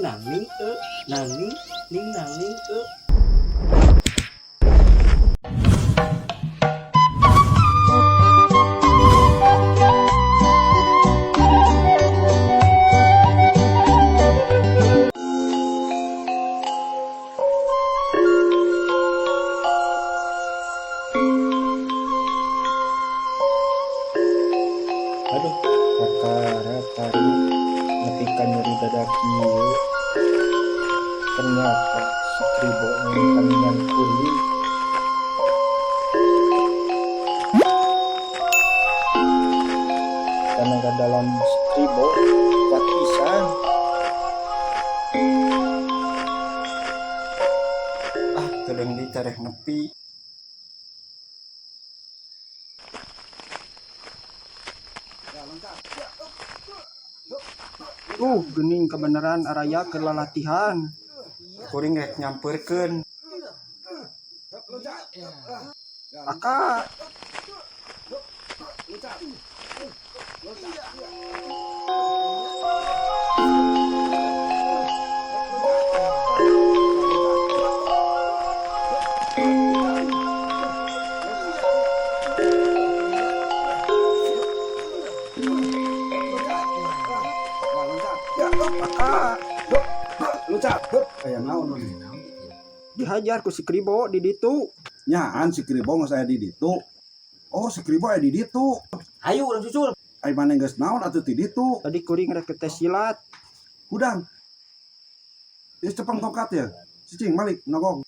nang ning nang ning nang ning Aduh, raka-raka ngetika nyeri dada kieu. Ternyata si Kribo ngekaningan kulit. Tenaga dalam si Kribo kuat pisan. Teuleung deui tareh nepi. Gening kebenaran araya keur lalatihan. Kuring rek nyampeurkeun. Aka. Kayak naon Dihajar ku si Kribo di ditu. nyaan si Kribo nggak saya di ditu. Oh si Kribo di ditu. ayo urang susul Ai maneh geus naon atuh ti ditu. Tadi kuring rek tes silat. Hudang. Geus cepeng tongkat ya. Cicing balik nogong.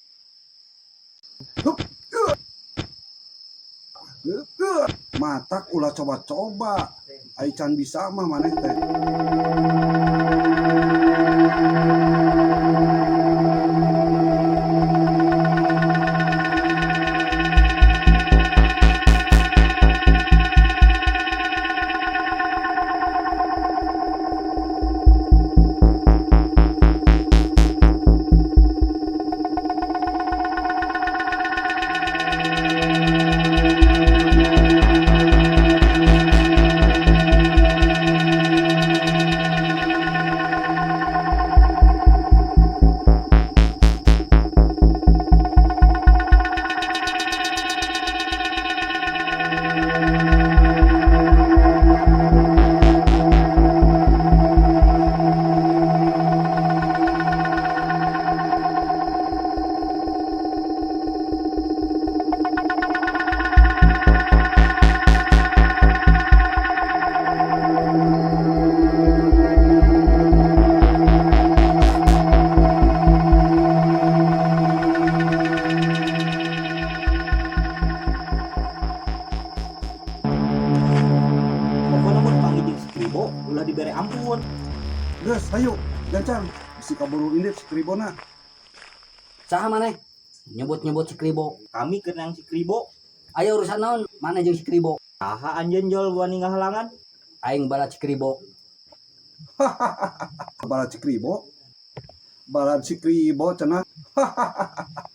Hup. Matak ulah coba-coba. Ai can bisa mah maneh teh. ulah dibere ampun. Geus ayo gancang. Si kaburu indit si Kribona. Saha maneh nyebut-nyebut si Kribo? Kami keur nang si Kribo. Aya urusan naon maneh jeung si Kribo? Saha anjeun jol wani ngahalangan? Aing balat si Kribo. Balat si Kribo. Balat si Kribo cenah.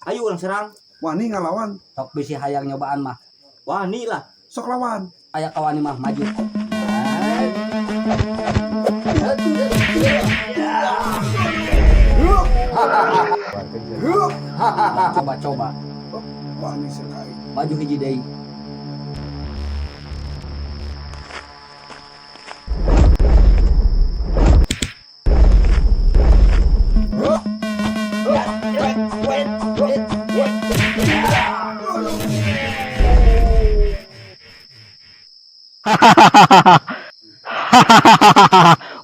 Ayo urang serang. Wani ngalawan. Sok bisi hayang nyobaan mah. Wani lah. Sok lawan. Aya kawani mah maju. Coba-coba. Wani sekali. Maju hiji deui.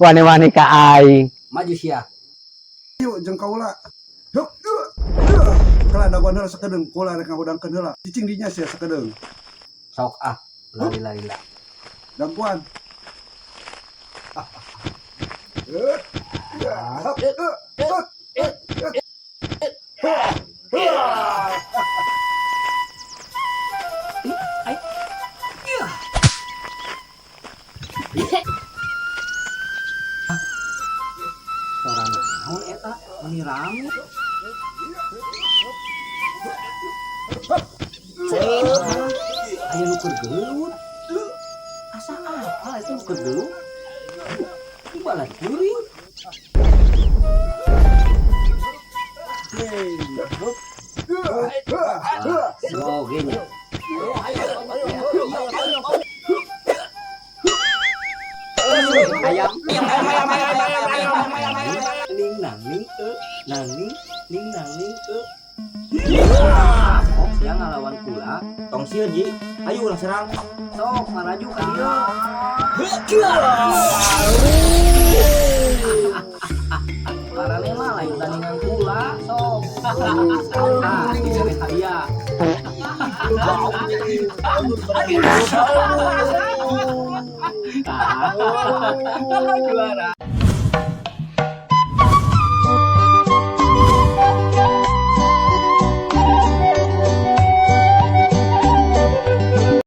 Wani-wani ka aing. Maju sia. Yuk jeung kaula. Yuk. Kalau ada gua sakedeung kula rek ngahudangkeun heula. Cicing dinya sia sakedeung. Sok lari-lari lah. Dangkuan. Sorana naon eta? Ini rame. Aya nu keur gelut. Asa apa itu nu keur gelut? Di balat kuring. Oh, gini. Ayam. Ning nang ning ke, nang ning nang ning ke. Oh, yang ngalawan kula. Tong sieun ji. Ayo ulah serang. Sok maraju ka dieu. Karane mah lain tandingan kula, sok. Ah, dicari hadiah. Juara.